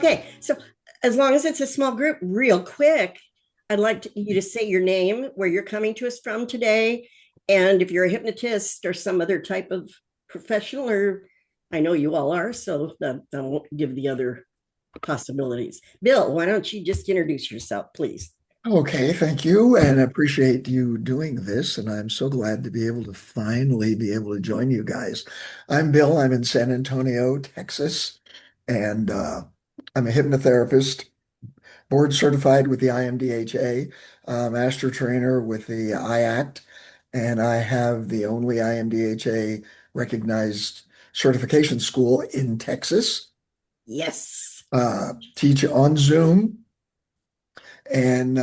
Okay, so as long as it's a small group, real quick, I'd like you to say your name, where you're coming to us from today, and if you're a hypnotist or some other type of professional, or I know you all are, so that I won't give the other possibilities. Bill, why don't you just introduce yourself, please? Okay, thank you, and I appreciate you doing this, and I'm so glad to be able to finally be able to join you guys. I'm Bill. I'm in San Antonio, Texas, and I'm a hypnotherapist, board certified with the IMDHA, master trainer with the IACT, and I have the only IMDHA recognized certification school in Texas. Yes. Teach on Zoom. And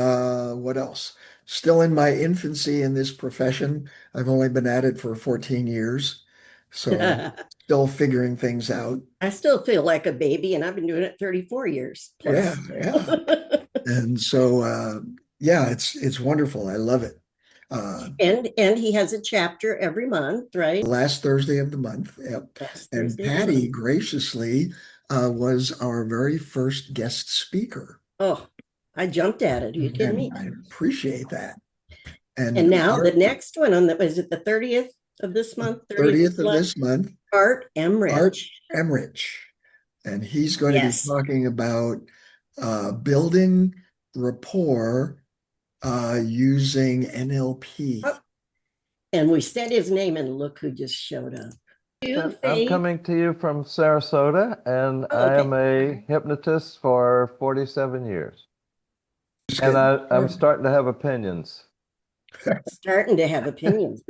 what else? Still in my infancy in this profession. I've only been at it for 14 years, so I still figuring things out. still feel like a baby, and I've been doing it 34 years Yeah, plus. yeah. And so yeah, it's wonderful. I love it. And he has a chapter every month, right? Last Thursday of the month. Yep. Last And Thursday of the month. Patty graciously was our very first guest speaker. Oh, I jumped at it. Are you kidding And me? I appreciate that. And And now the Art, next one on the, is it the 30th of this the month? 30th of 30th the of month? this month, Art Art Emrich. Emrich. And he's going to be Yes. talking about building rapport using NLP. Oh, and we said his name, and look who just showed up. You, I'm Faith. coming to you from Sarasota, and Oh, I am okay. a hypnotist for 47 years. And I'm starting to have opinions. Starting to have opinions.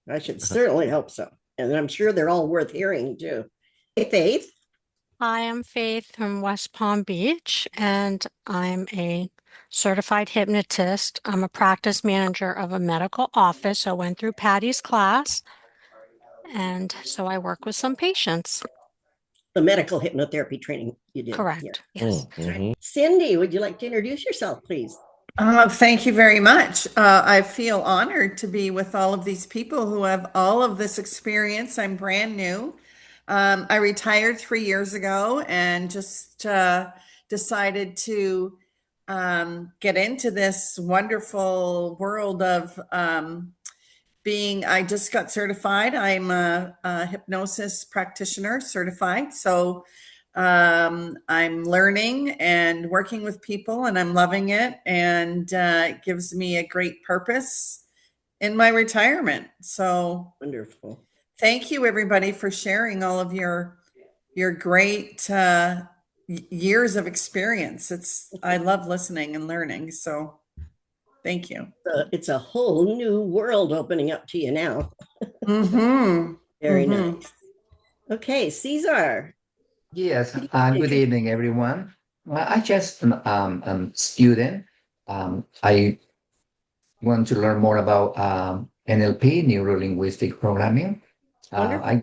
I should certainly hope so. And I'm sure they're all worth hearing too. Hey, Faith. Hi, I'm Faith from West Palm Beach, and I'm a certified hypnotist. I'm a practice manager of a medical office. So I went through Patty's class, and so I work with some patients. The medical hypnotherapy training you did. Correct. Yeah. Yes. Right. Cindy, would you like to introduce yourself, please? Thank you very much. I feel honored to be with all of these people who have all of this experience. I'm brand new. I retired 3 years ago and just decided to get into this wonderful world of I just got certified. I'm a hypnosis practitioner certified. So I'm learning and working with people, and I'm loving it. And it gives me a great purpose in my retirement. So Wonderful. thank you, everybody, for sharing all of your great years of experience. I love listening and learning. So thank you. It's a whole new world opening up to you now. Mm-hmm. Very nice. Okay, Cesar. Yes, good evening, everyone. I just am student. I want to learn more about NLP, neuro linguistic programming. I'm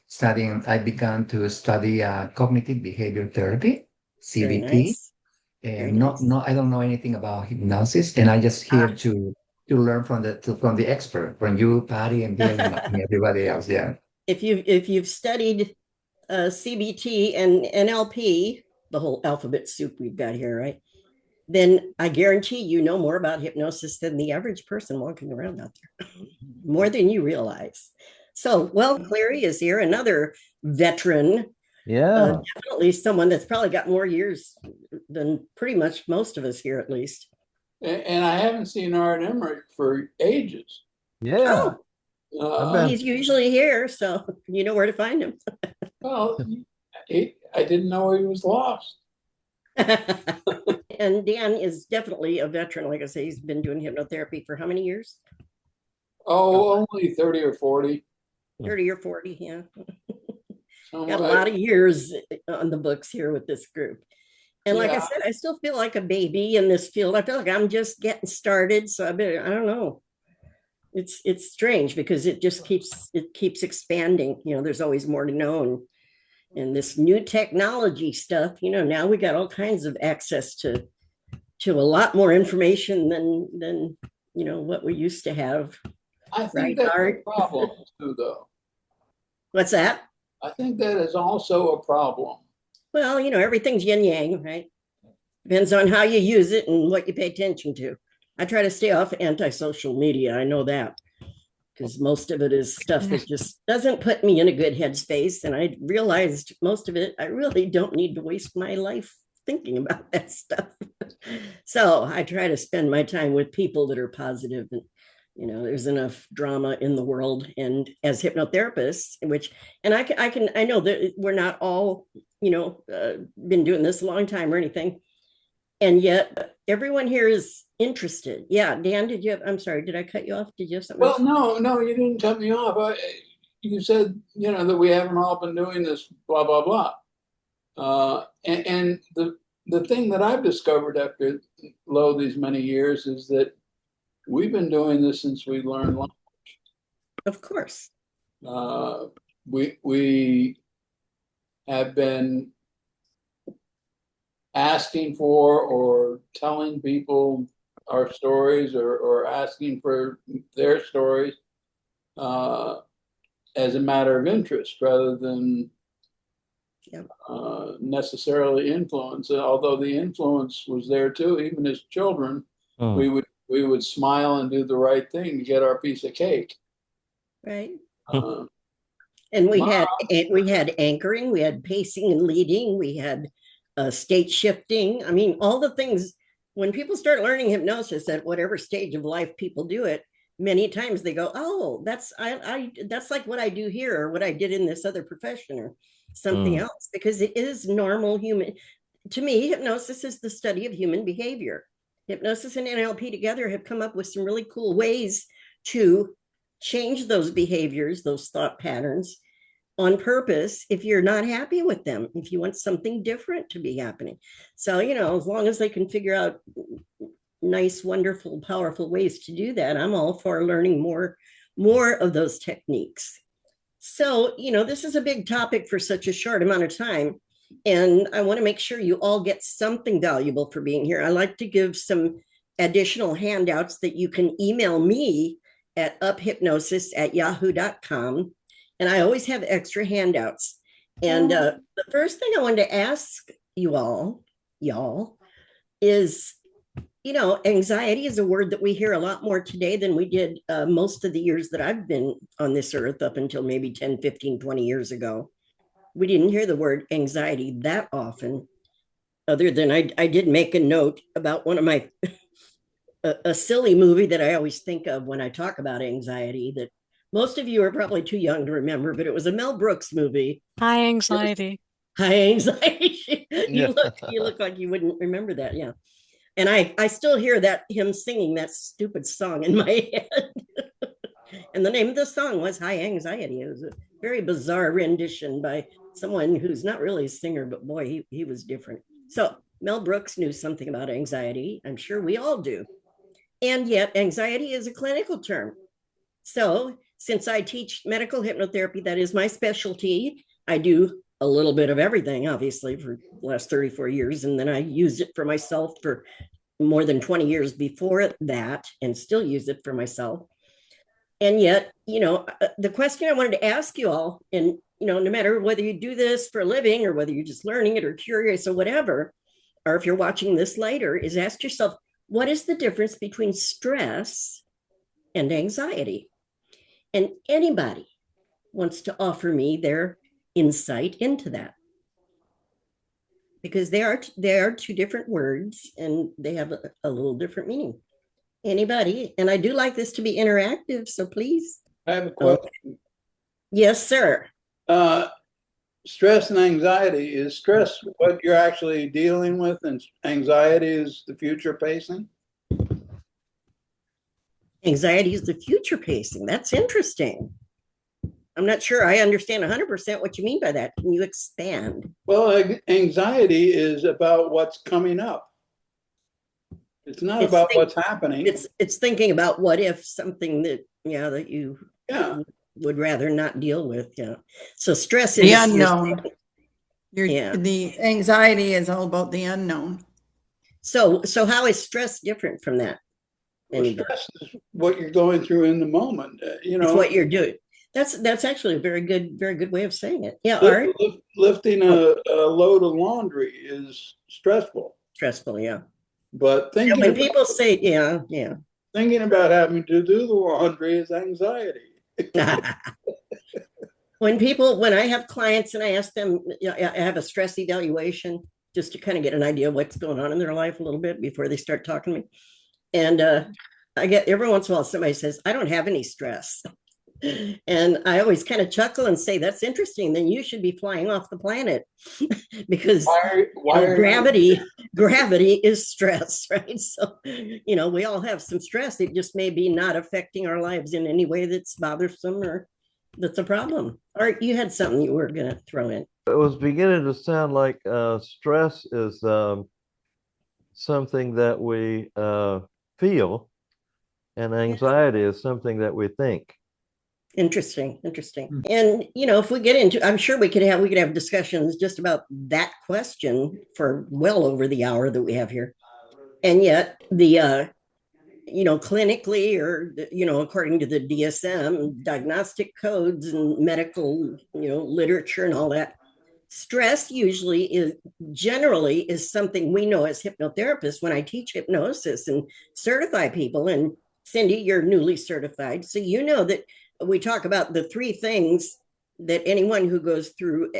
studying. I began to study cognitive behavior therapy, Very CBT, nice. Very and nice. I don't know anything about hypnosis, and I just here to learn from the expert, from you, Patty, and Bill, and everybody else. Yeah. If you've studied CBT and NLP, the whole alphabet soup we've got here, right? Then I guarantee you know more about hypnosis than the average person walking around out there, more than you realize. So, well, Clary is here, another veteran. Yeah. Definitely someone that's probably got more years than pretty much most of us here, at least. And I haven't seen Art Emmerich for ages. Yeah. He's usually here, so you know where to find him. Well, I didn't know he was lost. And Dan is definitely a veteran. Like I say, he's been doing hypnotherapy for how many years? Oh, only 30 or 40. 30 or 40, yeah. So Got a lot of years on the books here with this group. And like I said, I still feel like a baby in this field. I feel like I'm just getting started. So I don't know. It's strange because it keeps expanding. You know, there's always more to know. And this new technology stuff, you know, now we got all kinds of access to a lot more information than you know what we used to have. I think that's a problem too, though. What's that? I think that is also a problem. Well, everything's yin yang, right? Depends on how you use it and what you pay attention to. I try to stay off anti-social media. I know that because most of it is stuff that just doesn't put me in a good headspace. And I realized most of it, I really don't need to waste my life thinking about that stuff. So I try to spend my time with people that are positive, and there's enough drama in the world. And as hypnotherapists, I know that we're not all been doing this a long time or anything, and yet everyone here is interested. Yeah, Dan, I'm sorry, did I cut you off? Did you have something? Well, no, you didn't cut me off. You said, that we haven't all been doing this, blah, blah, blah. And the thing that I've discovered after these many years is that we've been doing this since we learned language. Of course. We have been asking for or telling people our stories or asking for their stories as a matter of interest rather than necessarily influence. Although the influence was there too, even as children, we would smile and do the right thing to get our piece of cake. Right. And we had anchoring, we had pacing and leading, we had state shifting. I mean, all the things. When people start learning hypnosis at whatever stage of life people do it, many times they go, "Oh, that's like what I do here, or what I did in this other profession, or something else," because it is normal human. To me, hypnosis is the study of human behavior. Hypnosis and NLP together have come up with some really cool ways to change those behaviors, those thought patterns, on purpose if you're not happy with them, if you want something different to be happening. So, as long as they can figure out nice, wonderful, powerful ways to do that, I'm all for learning more of those techniques. So, this is a big topic for such a short amount of time. And I want to make sure you all get something valuable for being here. I like to give some additional handouts that you can email me at uphypnosis@yahoo.com. And I always have extra handouts. And the first thing I wanted to ask y'all, is, anxiety is a word that we hear a lot more today than we did most of the years that I've been on this earth, up until maybe 10, 15, 20 years ago. We didn't hear the word anxiety that often, other than I did make a note about one of my, a silly movie that I always think of when I talk about anxiety that most of you are probably too young to remember, but it was a Mel Brooks movie. High Anxiety. High Anxiety. You look like you wouldn't remember that. Yeah. And I still hear him singing that stupid song in my head. And the name of the song was High Anxiety. It was a very bizarre rendition by someone who's not really a singer, but boy, he was different. So Mel Brooks knew something about anxiety. I'm sure we all do. And yet anxiety is a clinical term. So since I teach medical hypnotherapy, that is my specialty. I do a little bit of everything, obviously, for the last 34 years. And then I used it for myself for more than 20 years before that, and still use it for myself. And yet, the question I wanted to ask you all, and, no matter whether you do this for a living or whether you're just learning it or curious or whatever, or if you're watching this later, is ask yourself, what is the difference between stress and anxiety? And anybody wants to offer me their insight into that, because they are two different words and they have a little different meaning. Anybody? And I do like this to be interactive, so please. I have a question. Yes, sir. Stress and anxiety. Is stress what you're actually dealing with, and anxiety is the future pacing? Anxiety is the future pacing. That's interesting. I'm not sure I understand 100% what you mean by that. Can you expand? Well, anxiety is about what's coming up. It's not about what's happening. It's thinking about what if, something that you would rather not deal with. Yeah. So stress is the unknown. The anxiety is all about the unknown. So how is stress different from that? Well, stress is what you're going through in the moment. It's what you're doing. That's actually a very good way of saying it. Yeah, Art. Lifting a load of laundry is stressful, Stressful, yeah. but And when people say, yeah, yeah. thinking about having to do the laundry is anxiety. When I have clients and I ask them, I have a stress evaluation just to kind of get an idea of what's going on in their life a little bit before they start talking to me. And I get every once in a while somebody says, I don't have any stress. And I always kind of chuckle and say, that's interesting. Then you should be flying off the planet because gravity is stress, right? So, we all have some stress. It just may be not affecting our lives in any way that's bothersome or that's a problem. Art, you had something you were going to throw in. It was beginning to sound like stress is something that we feel, and anxiety is something that we think. Interesting. And if we get into, I'm sure we could have discussions just about that question for well over the hour that we have here. And yet the clinically or according to the DSM diagnostic codes and medical literature and all that, stress generally is something we know as hypnotherapists when I teach hypnosis and certify people. And Cindy, you're newly certified, so that we talk about the three things that anyone who goes through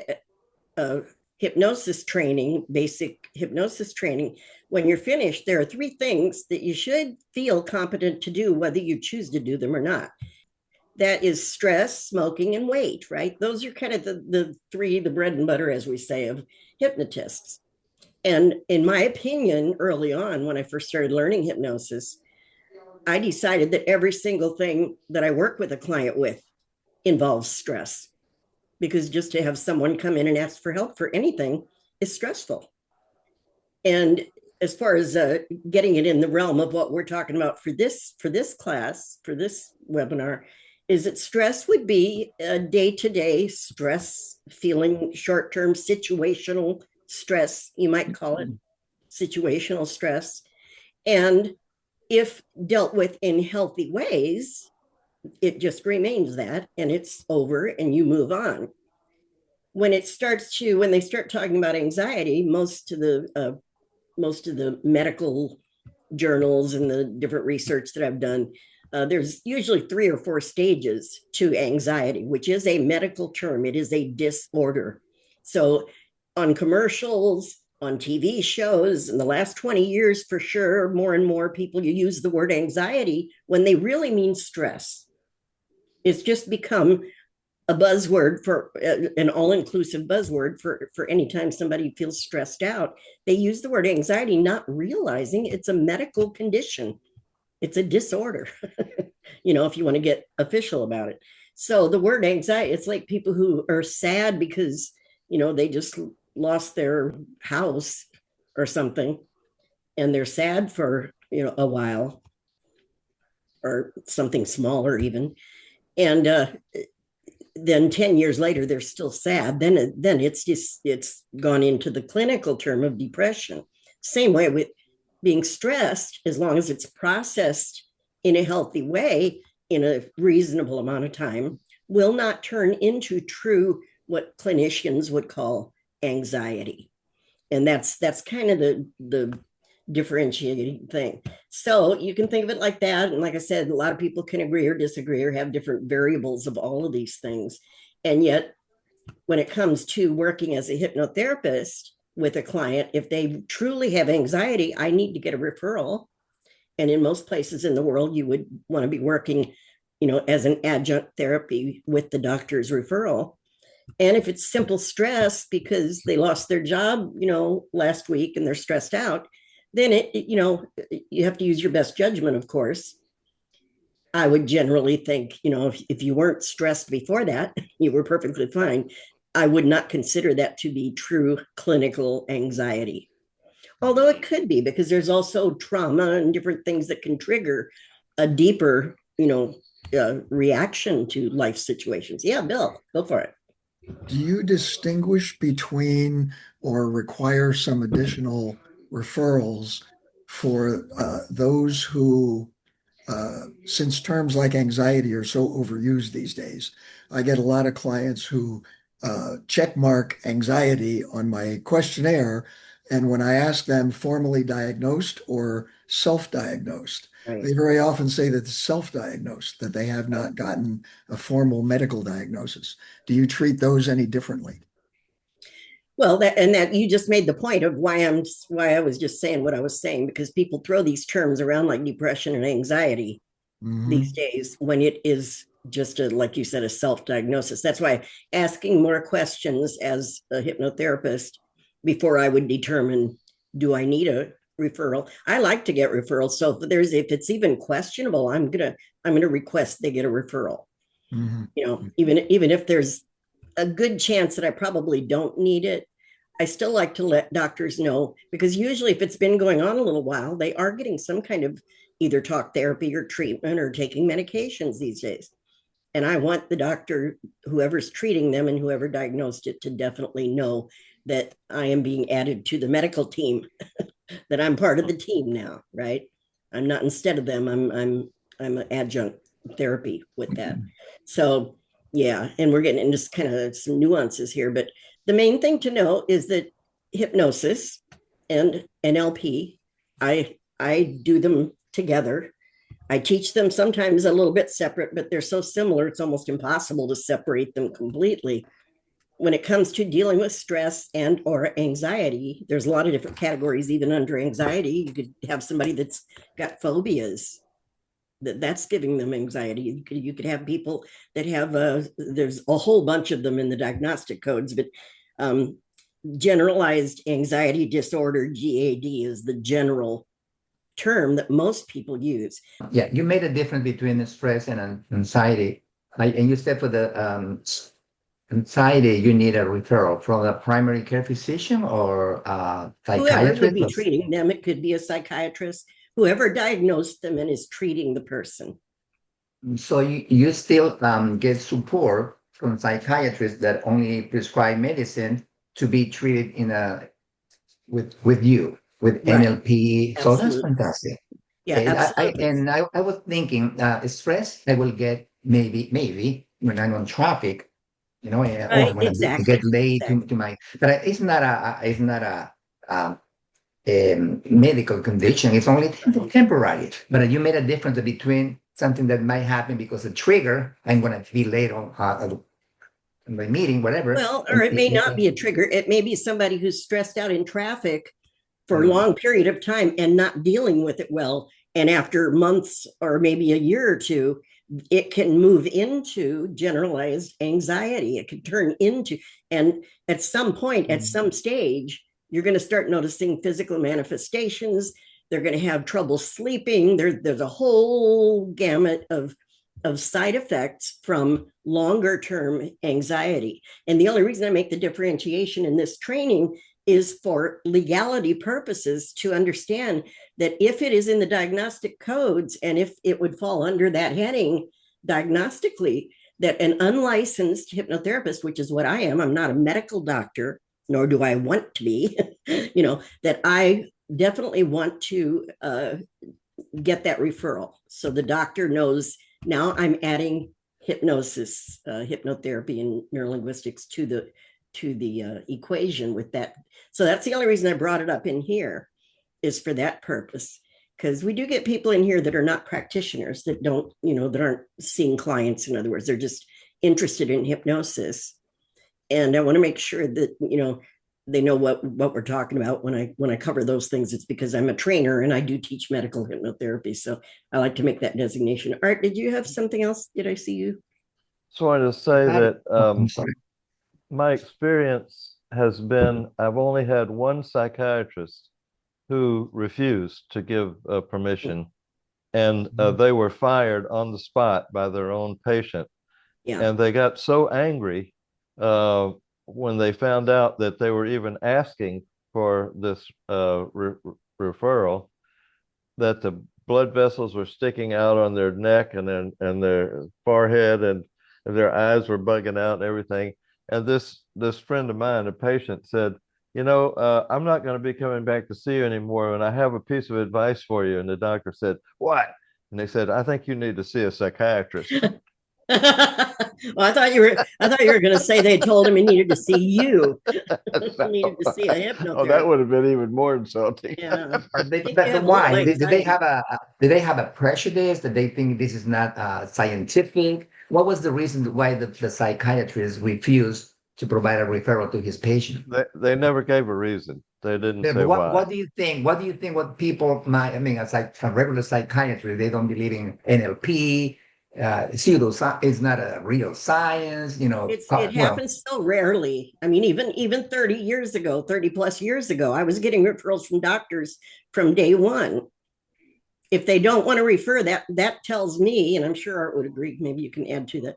hypnosis training, basic hypnosis training, when you're finished, there are three things that you should feel competent to do, whether you choose to do them or not. That is stress, smoking, and weight, right? Those are kind of the three, the bread and butter, as we say, of hypnotists. And in my opinion, early on, when I first started learning hypnosis, I decided that every single thing that I work with a client with involves stress, because just to have someone come in and ask for help for anything is stressful. And as far as getting it in the realm of what we're talking about for this class, for this webinar, is that stress would be a day-to-day stress, feeling short-term situational stress, you might call it situational stress. And if dealt with in healthy ways, it just remains that, and it's over and you move on. When they start talking about anxiety, most of the medical journals and the different research that I've done, there's usually 3 or 4 stages to anxiety, which is a medical term. It is a disorder. So on commercials, on TV shows in the last 20 years, for sure, more and more people use the word anxiety when they really mean stress. It's just become a buzzword, for an all-inclusive buzzword for any time somebody feels stressed out. They use the word anxiety, not realizing it's a medical condition. It's a disorder, if you want to get official about it. So the word anxiety, it's like people who are sad because, they just lost their house or something, and they're sad for, a while, or something smaller even. And then 10 years later, they're still sad. Then it's gone into the clinical term of depression. Same way with being stressed, as long as it's processed in a healthy way in a reasonable amount of time, will not turn into true, what clinicians would call anxiety. And that's kind of the differentiating thing. So you can think of it like that. And like I said, a lot of people can agree or disagree or have different variables of all of these things. And yet, when it comes to working as a hypnotherapist with a client, if they truly have anxiety, I need to get a referral. And in most places in the world, you would want to be working, as an adjunct therapy with the doctor's referral. And if it's simple stress because they lost their job, last week and they're stressed out, then you have to use your best judgment, of course. I would generally think, if you weren't stressed before that, you were perfectly fine. I would not consider that to be true clinical anxiety. Although it could be, because there's also trauma and different things that can trigger a deeper, reaction to life situations. Yeah, Bill, go for it. Do you distinguish between or require some additional referrals for those who since terms like anxiety are so overused these days, I get a lot of clients who check mark anxiety on my questionnaire. And when I ask them formally diagnosed or self-diagnosed, Right. they very often say that it's self-diagnosed, that they have not gotten a formal medical diagnosis. Do you treat those any differently? Well, that you just made the point of why I was just saying what I was saying, because people throw these terms around like depression and anxiety these Mhm. days when it is just a, like you said, a self-diagnosis. That's why asking more questions as a hypnotherapist before I would determine, do I need a referral? I like to get referrals. So if it's even questionable, I'm gonna request they get a referral. Mhm. Even if there's a good chance that I probably don't need it, I still like to let doctors know, because usually if it's been going on a little while, they are getting some kind of either talk therapy or treatment or taking medications these days. And I want the doctor, whoever's treating them and whoever diagnosed it, to definitely know that I am being added to the medical team, that I'm part of the team now, right? I'm not instead of them. I'm an adjunct therapy with that. So yeah, and we're getting into kind of some nuances here, but the main thing to know is that hypnosis and NLP, I do them together. I teach them sometimes a little bit separate, but they're so similar, it's almost impossible to separate them completely. When it comes to dealing with stress and or anxiety, there's a lot of different categories. Even under anxiety, you could have somebody that's got phobias, that's giving them anxiety. You could have people that have there's a whole bunch of them in the diagnostic codes, but um, generalized anxiety disorder, GAD, is the general term that most people use. Yeah, you made a difference between stress and anxiety. And you said for the anxiety, you need a referral from a primary care physician or a Whoever would psychiatrist. be treating them, it could be a psychiatrist, whoever diagnosed them and is treating the person. So you still get support from psychiatrists that only prescribe medicine to be treated with you with Right. NLP. So that's Absolutely. fantastic. Yeah, And absolutely. I was thinking stress I will get maybe when I'm on traffic, oh, Right. I'm gonna get Exactly. late Exactly. to my. But it's not um, a medical condition. It's only temporary. But you made a difference between something that might happen because a trigger. I'm gonna be late on my meeting, whatever. Well, or it may not be a trigger. It may be somebody who's stressed out in traffic for a long period of time and not dealing with it well. And after months or maybe a year or two, it can move into generalized anxiety. It could turn into, and at some point, at some stage, you're going to start noticing physical manifestations. They're going to have trouble sleeping. There's a whole gamut of side effects from longer term anxiety. And the only reason I make the differentiation in this training is for legality purposes, to understand that if it is in the diagnostic codes and if it would fall under that heading diagnostically, that an unlicensed hypnotherapist, which is what I am, I'm not a medical doctor, nor do I want to be, that I definitely want to get that referral. So the doctor knows now I'm adding hypnosis, hypnotherapy, and neurolinguistics to the equation with that. So that's the only reason I brought it up in here, is for that purpose. Because we do get people in here that are not practitioners, that don't, that aren't seeing clients. In other words, they're just interested in hypnosis. And I want to make sure that, they know what we're talking about when I cover those things. It's because I'm a trainer and I do teach medical hypnotherapy. So I like to make that designation. Art, did you have something else? Did I see you? Just wanted to say that I'm sorry. my experience has been I've only had one psychiatrist who refused to give permission, and they were fired on the spot by their own patient. Yeah. And they got so angry uh, when they found out that they were even asking for this referral, that the blood vessels were sticking out on their neck and their forehead, and their eyes were bugging out and everything. And this friend of mine, a patient, said, I'm not going to be coming back to see you anymore, and I have a piece of advice for you. And the doctor said, what? And they said, I think you need to see a psychiatrist. Well, I thought you were going to say they told him he needed to see you. Needed to see a hypnotherapist. Oh, that would have been even more insulting. Yeah. But why? Did they have a prejudice that they think this is not scientific? What was the reason why the psychiatrist refused to provide a referral to his patient? They never gave a reason. They didn't say why. What do you think? What do you think? What people might? I mean, as like a regular psychiatrist, they don't believe in NLP. Pseudoscience is not a real science. You know, it happens so rarely. I mean, even 30 years ago, 30 plus years ago, I was getting referrals from doctors from day one. If they don't want to refer, that tells me, and I'm sure Art would agree, maybe you can add to that,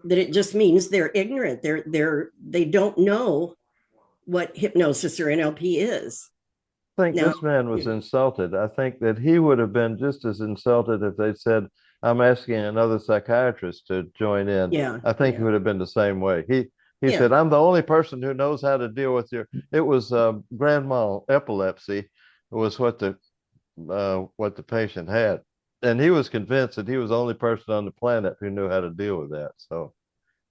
that it just means they're ignorant. They don't know what hypnosis or NLP is. I think this man was insulted. I think that he would have been just as insulted if they said, I'm asking another psychiatrist to join in. Yeah. I think he would have been the same way. He said, I'm the only person who knows how to deal with it was grand mal epilepsy was what the patient had. And he was convinced that he was the only person on the planet who knew how to deal with that. So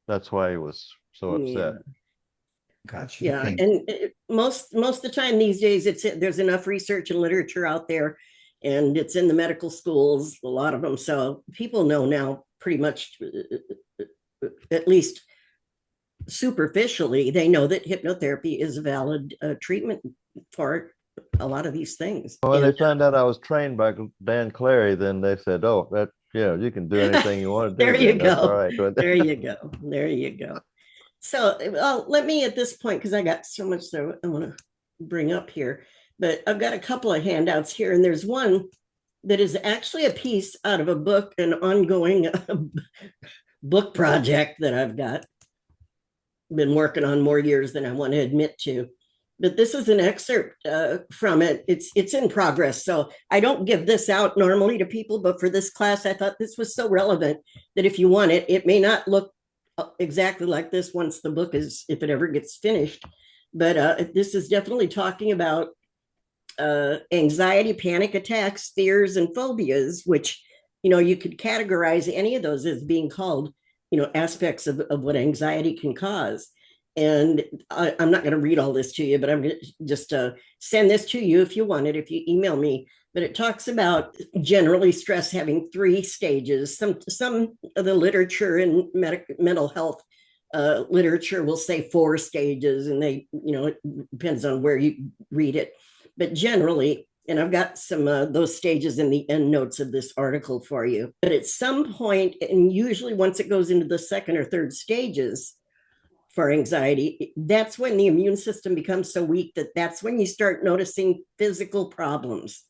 that's why he was so upset. Gotcha. Yeah, and most of the time these days, there's enough research and literature out there, and it's in the medical schools, a lot of them. So people know now pretty much, at least superficially, they know that hypnotherapy is a valid treatment for a lot of these things. When they found out I was trained by Dan Clary, then they said, "Oh, you can do anything you want to do." There you go. All right. There you go. There you go. So let me at this point, because I got so much that I want to bring up here, but I've got a couple of handouts here, and there's one that is actually a piece out of a book, an ongoing book project that I've been working on more years than I want to admit to. But this is an excerpt from it. It's in progress. So I don't give this out normally to people, but for this class, I thought this was so relevant that if you want it, it may not look exactly like this once the book is, if it ever gets finished. But this is definitely talking about anxiety, panic attacks, fears, and phobias, which, you could categorize any of those as being called, aspects of what anxiety can cause. And I'm not going to read all this to you, but I'm going to just send this to you if you want it, if you email me. But it talks about generally stress having 3 stages. Some of the literature in mental health literature will say 4 stages, and it depends on where you read it. But generally, and I've got some of those stages in the end notes of this article for you. But at some point, and usually once it goes into the 2nd or 3rd stages for anxiety, that's when the immune system becomes so weak that's when you start noticing physical problems.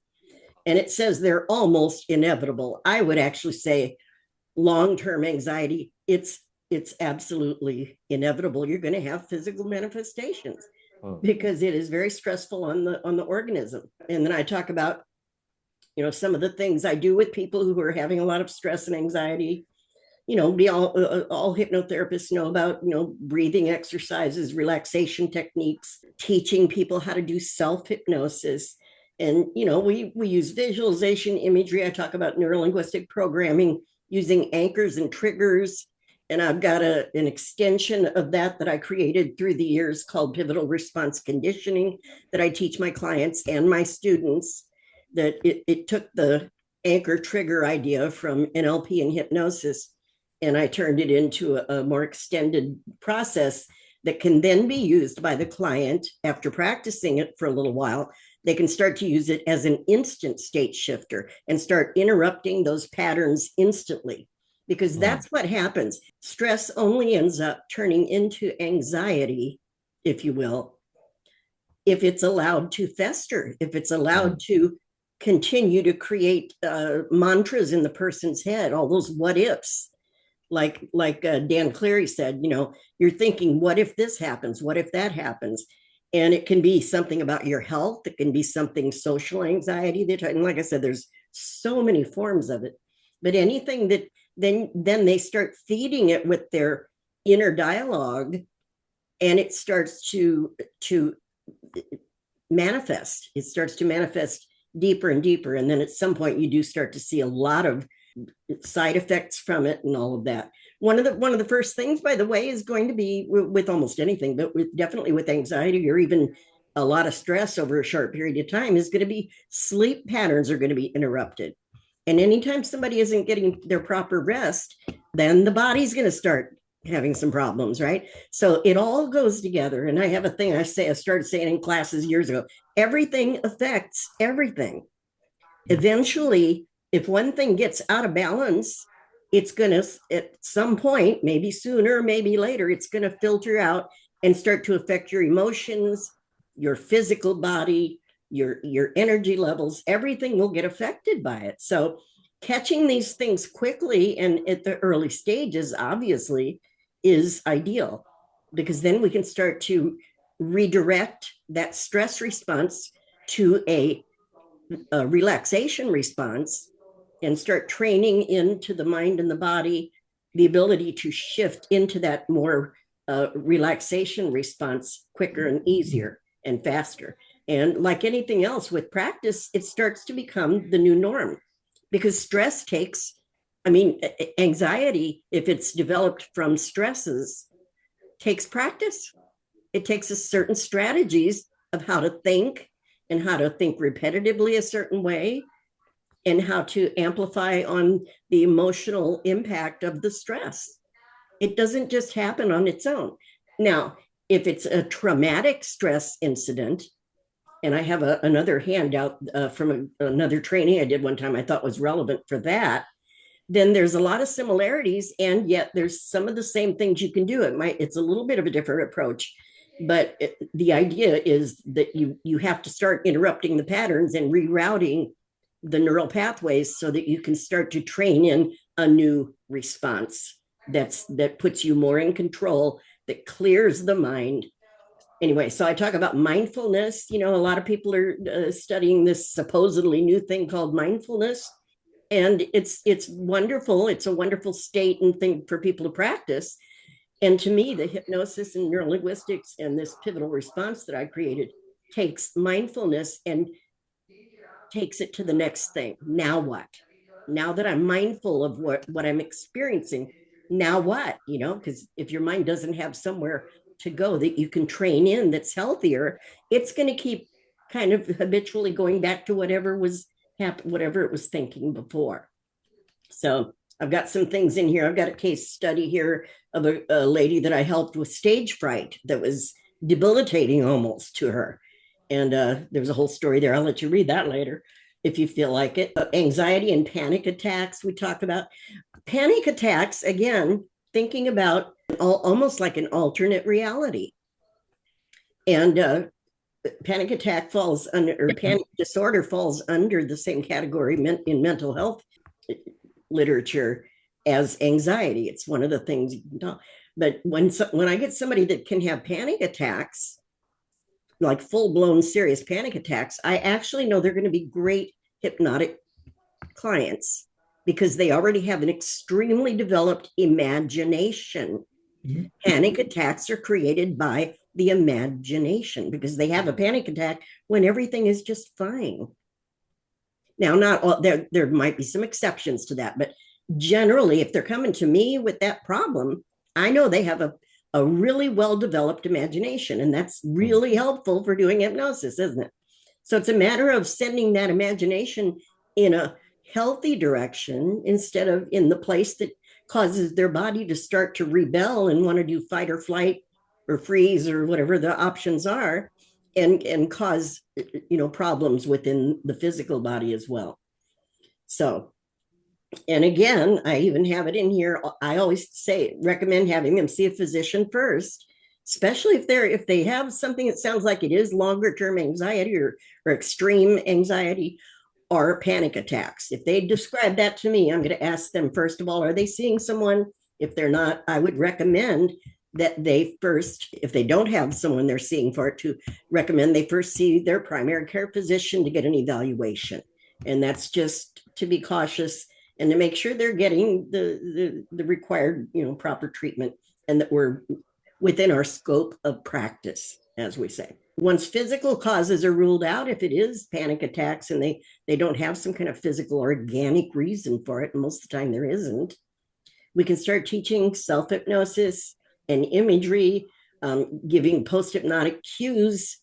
And it says they're almost inevitable. I would actually say long-term anxiety, it's absolutely inevitable. You're going to have physical manifestations because it is very stressful on the organism. And then I talk about, some of the things I do with people who are having a lot of stress and anxiety. All hypnotherapists know about, breathing exercises, relaxation techniques, teaching people how to do self-hypnosis. And, we use visualization, imagery. I talk about neurolinguistic programming using anchors and triggers. And I've got an extension of that I created through the years called pivotal response conditioning that I teach my clients and my students. That it took the anchor trigger idea from NLP and hypnosis, and I turned it into a more extended process that can then be used by the client after practicing it for a little while. They can start to use it as an instant state shifter and start interrupting those patterns instantly, because that's what happens. Stress only ends up turning into anxiety, if you will, if it's allowed to fester, if it's allowed to continue to create mantras in the person's head, all those what ifs. Like Dan Clary said, you're thinking, what if this happens? What if that happens? And it can be something about your health. It can be something social anxiety. And like I said, there's so many forms of it. But anything that then they start feeding it with their inner dialogue, and it starts to manifest. It starts to manifest deeper and deeper. And then at some point you do start to see a lot of side effects from it and all of that. One of the first things, by the way, is going to be with almost anything, but definitely with anxiety or even a lot of stress over a short period of time, is going to be sleep patterns are going to be interrupted. And anytime somebody isn't getting their proper rest, then the body's going to start having some problems, right? So it all goes together. And I have a thing I started saying in classes years ago: everything affects everything. Eventually, if one thing gets out of balance, it's going to, at some point, maybe sooner, maybe later, it's going to filter out and start to affect your emotions, your physical body, your energy levels. Everything will get affected by it. So catching these things quickly and at the early stages, obviously, is ideal, because then we can start to redirect that stress response to a relaxation response and start training into the mind and the body the ability to shift into that more relaxation response quicker and easier and faster. And like anything else with practice, it starts to become the new norm, because stress takes, anxiety, if it's developed from stresses, takes practice. It takes a certain strategies of how to think and how to think repetitively a certain way and how to amplify on the emotional impact of the stress. It doesn't just happen on its own. Now, if it's a traumatic stress incident, and I have another handout from another training I did one time I thought was relevant for that, then there's a lot of similarities, and yet there's some of the same things you can do. It's a little bit of a different approach, but the idea is that you have to start interrupting the patterns and rerouting the neural pathways so that you can start to train in a new response that puts you more in control, that clears the mind. Anyway, so I talk about mindfulness. A lot of people are studying this supposedly new thing called mindfulness, and it's wonderful. It's a wonderful state and thing for people to practice. And to me, the hypnosis and neurolinguistics and this pivotal response that I created takes mindfulness and takes it to the next thing. Now what? Now that I'm mindful of what I'm experiencing, now what? Because if your mind doesn't have somewhere to go that you can train in that's healthier, it's going to keep kind of habitually going back to whatever it was thinking before. So I've got some things in here. I've got a case study here of a lady that I helped with stage fright that was debilitating almost to her. And there's a whole story there. I'll let you read that later if you feel like it. Anxiety and panic attacks, we talk about. Panic attacks, again, thinking about almost like an alternate reality. And panic attack falls under, or panic disorder falls under the same category in mental health literature as anxiety. It's one of the things you can talk. But when I get somebody that can have panic attacks, like full-blown serious panic attacks, I actually know they're going to be great hypnotic clients, because they already have an extremely developed imagination. Mm-hmm. Panic attacks are created by the imagination, because they have a panic attack when everything is just fine. Now, not all, there might be some exceptions to that, but generally, if they're coming to me with that problem, I know they have a really well-developed imagination, and that's really helpful for doing hypnosis, isn't it? So it's a matter of sending that imagination in a healthy direction instead of in the place that causes their body to start to rebel and want to do fight or flight or freeze or whatever the options are, and cause problems within the physical body as well. So, and again, I even have it in here. I always recommend having them see a physician first, especially if they have something that sounds like it is longer term anxiety or extreme anxiety or panic attacks. If they describe that to me, I'm going to ask them, first of all, are they seeing someone? If they're not, I would recommend that they first, if they don't have someone they're seeing for it, to recommend they first see their primary care physician to get an evaluation. And that's just to be cautious and to make sure they're getting the required, proper treatment, and that we're within our scope of practice, as we say. once physical causes are ruled out, if it is panic attacks and they don't have some kind of physical organic reason for it, and most of the time there isn't, we can start teaching self-hypnosis and imagery, giving post-hypnotic cues,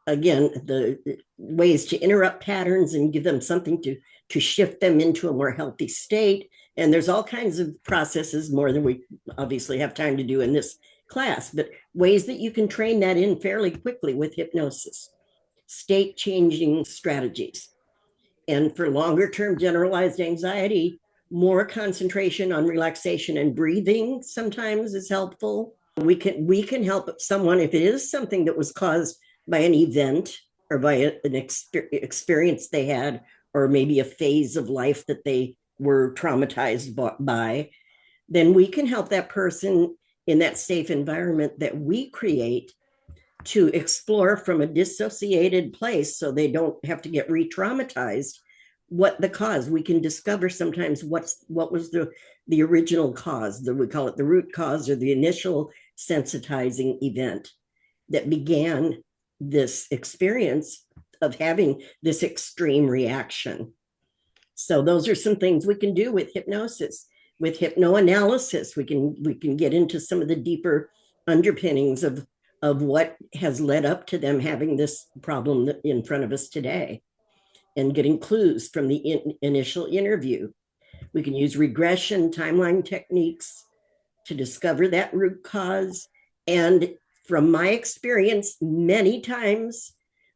again, the ways to interrupt patterns and give them something to shift them into a more healthy state. And there's all kinds of processes, more than we obviously have time to do in this class, but ways that you can train that in fairly quickly with hypnosis, state changing strategies. And for longer term generalized anxiety, more concentration on relaxation and breathing sometimes is helpful. We can help someone if it is something that was caused by an event or by an experience they had, or maybe a phase of life that they were traumatized by, then we can help that person in that safe environment that we create to explore from a dissociated place so they don't have to get re-traumatized what the cause. We can discover sometimes what was the original cause, we call it the root cause, or the initial sensitizing event that began this experience of having this extreme reaction. So those are some things we can do with hypnosis. With hypnoanalysis, we can get into some of the deeper underpinnings of what has led up to them having this problem in front of us today, and getting clues from the initial interview. We can use regression timeline techniques to discover that root cause. And from my experience, many times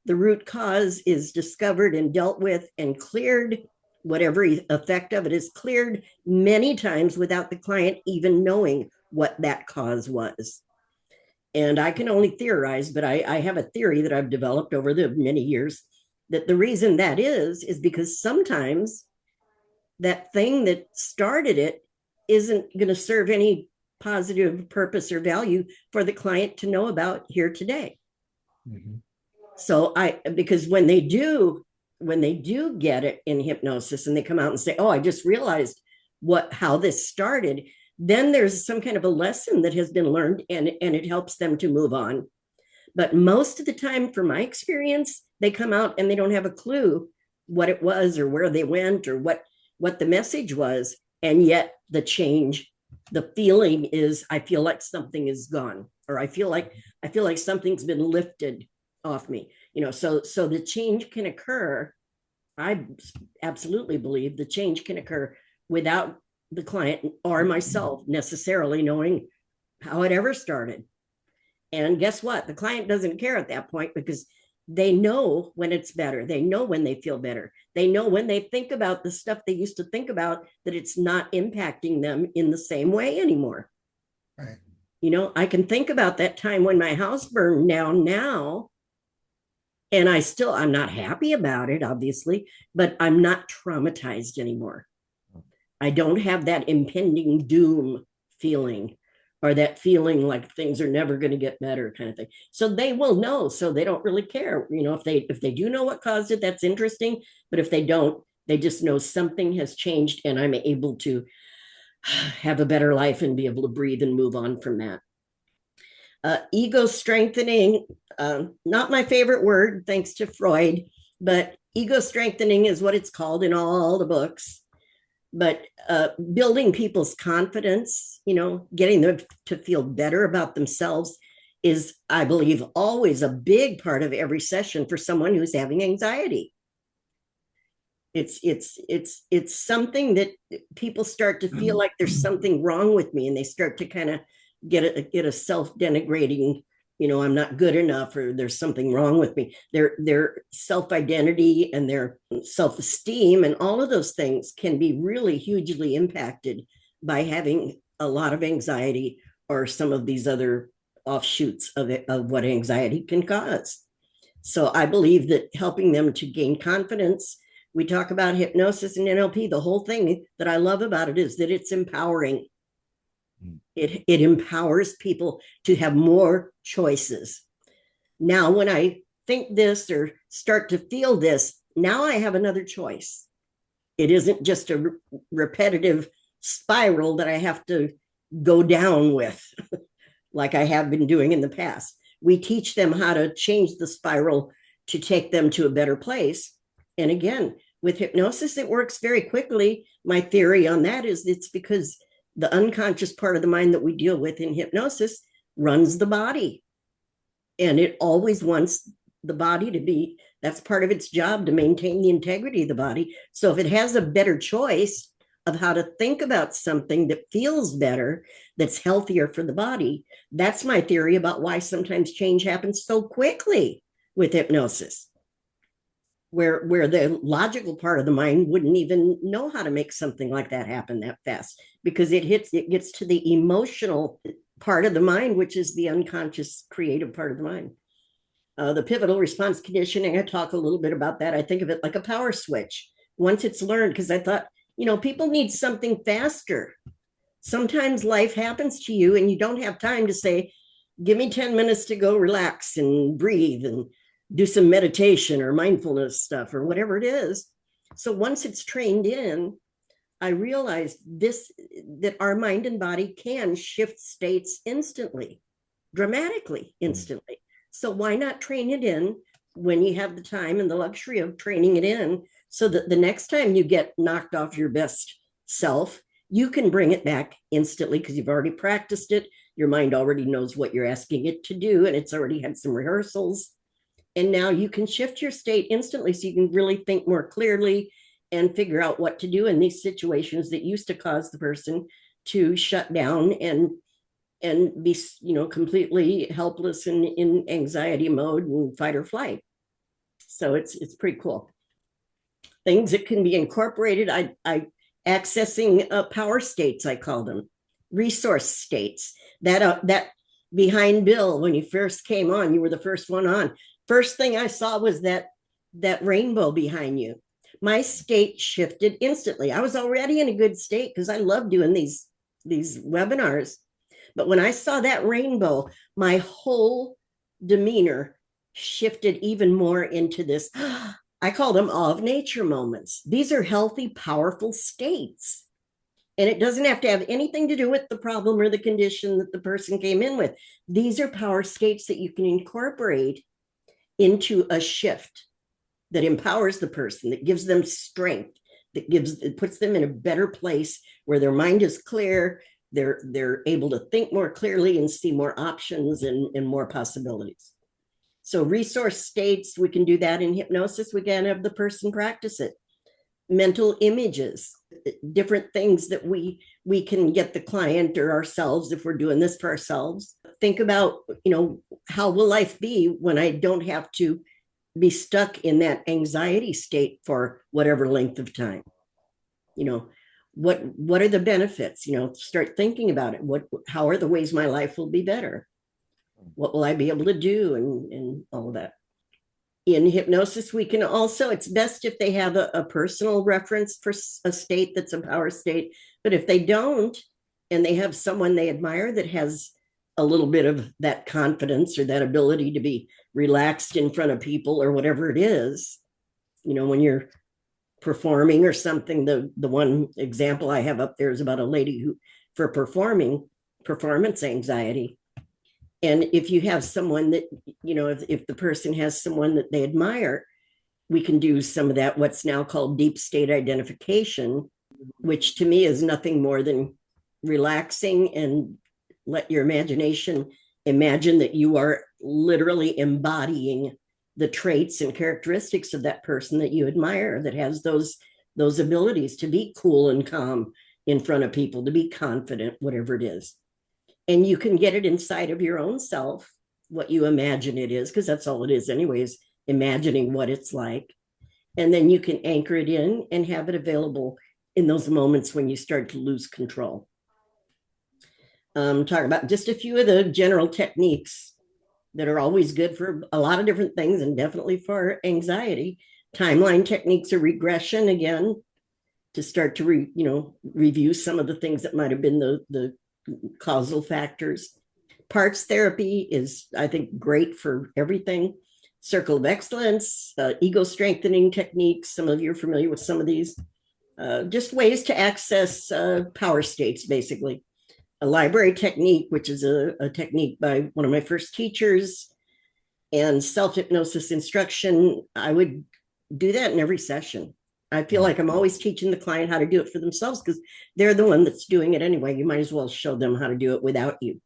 the root cause is discovered and dealt with and cleared. Whatever effect of it is cleared many times without the client even knowing what that cause was. And I can only theorize, but I have a theory that I've developed over the many years that the reason that is because sometimes that thing that started it isn't going to serve any positive purpose or value for the client to know about here today. Mm-hmm. So because when they do get it in hypnosis and they come out and say, oh, I just realized how this started, then there's some kind of a lesson that has been learned, and it helps them to move on. But most of the time, from my experience, they come out and they don't have a clue what it was or where they went or what the message was. And yet the change, the feeling is, I feel like something is gone, or I feel like something's been lifted off me. So the change can occur. I absolutely believe the change can occur without the client or myself necessarily knowing how it ever started. And guess what? The client doesn't care at that point, because they know when it's better. They know when they feel better. They know when they think about the stuff they used to think about, that it's not impacting them in the same way anymore. Right. I can think about that time when my house burned down now, and I'm not happy about it, obviously, but I'm not traumatized anymore. I don't have that impending doom feeling, or that feeling like things are never going to get better kind of thing. So they will know, so they don't really care. If they do know what caused it, that's interesting. But if they don't, they just know something has changed, and I'm able to have a better life and be able to breathe and move on from that. Ego strengthening, not my favorite word, thanks to Freud, but ego strengthening is what it's called in all the books. But building people's confidence, getting them to feel better about themselves is, I believe, always a big part of every session for someone who's having anxiety. It's something that people start to feel like there's something wrong with me, and they start to kind of get a self-denigrating, I'm not good enough, or there's something wrong with me. Their self-identity and their self-esteem and all of those things can be really hugely impacted by having a lot of anxiety, or some of these other offshoots of what anxiety can cause. So I believe that helping them to gain confidence, we talk about hypnosis and NLP, the whole thing that I love about it is that it's empowering. It empowers people to have more choices. Now, when I think this or start to feel this, now I have another choice. It isn't just a repetitive spiral that I have to go down with like I have been doing in the past. we teach them how to change the spiral to take them to a better place. And again, with hypnosis, it works very quickly. My theory on that is it's because the unconscious part of the mind that we deal with in hypnosis runs the body. And it always wants the body to be, that's part of its job, to maintain the integrity of the body. So if it has a better choice of how to think about something that feels better, that's healthier for the body, that's my theory about why sometimes change happens so quickly with hypnosis, where the logical part of the mind wouldn't even know how to make something like that happen that fast, because it gets to the emotional part of the mind, which is the unconscious creative part of the mind. The pivotal response conditioning, I talk a little bit about that. I think of it like a power switch. Once it's learned, because I thought, people need something faster. Sometimes life happens to you and you don't have time to say, give me 10 minutes to go relax and breathe and do some meditation or mindfulness stuff or whatever it is. So once it's trained in, I realized that our mind and body can shift states instantly, dramatically, instantly. So why not train it in when you have the time and the luxury of training it in, so that the next time you get knocked off your best self, you can bring it back instantly because you've already practiced it. Your mind already knows what you're asking it to do, and it's already had some rehearsals. And now you can shift your state instantly so you can really think more clearly and figure out what to do in these situations that used to cause the person to shut down and be, completely helpless and in anxiety mode and fight or flight. So it's pretty cool. Things that can be incorporated. I accessing power states, I call them resource states. That behind Bill, when you first came on, you were the first one on. First thing I saw was that rainbow behind you. My state shifted instantly. I was already in a good state because I love doing these webinars. But when I saw that rainbow, my whole demeanor shifted even more into this. I call them awe of nature moments. These are healthy, powerful states. And it doesn't have to have anything to do with the problem or the condition that the person came in with. These are power states that you can incorporate into a shift that empowers the person, that gives them strength, it puts them in a better place where their mind is clear, they're able to think more clearly and see more options and more possibilities. So resource states, we can do that in hypnosis. We can have the person practice it. Mental images, different things that we can get the client or ourselves, if we're doing this for ourselves, think about, how will life be when I don't have to be stuck in that anxiety state for whatever length of time? What are the benefits? Start thinking about it. How are the ways my life will be better? What will I be able to do, and all of that. In hypnosis, we can also, it's best if they have a personal reference for a state that's a power state. But if they don't, and they have someone they admire that has a little bit of that confidence or that ability to be relaxed in front of people or whatever it is, when you're performing or something. The one example I have up there is about a lady who, for performance anxiety. And if you have someone that, if the person has someone that they admire, we can do some of that, what's now called deep state identification, which to me is nothing more than relaxing and let your imagination imagine that you are literally embodying the traits and characteristics of that person that you admire, that has those abilities to be cool and calm in front of people, to be confident, whatever it is. And you can get it inside of your own self, what you imagine it is, because that's all it is anyways, imagining what it's like. And then you can anchor it in and have it available in those moments when you start to lose control. Talk about just a few of the general techniques that are always good for a lot of different things, and definitely for anxiety. Timeline techniques or regression, again, to start to review some of the things that might have been the causal factors. Parts therapy is, I think, great for everything. Circle of excellence, ego strengthening techniques. Some of you are familiar with some of these. Just ways to access power states, basically. a library technique, which is a technique by one of my first teachers, and self-hypnosis instruction. I would do that in every session. I feel like I'm always teaching the client how to do it for themselves because they're the one that's doing it anyway. You might as well show them how to do it without you.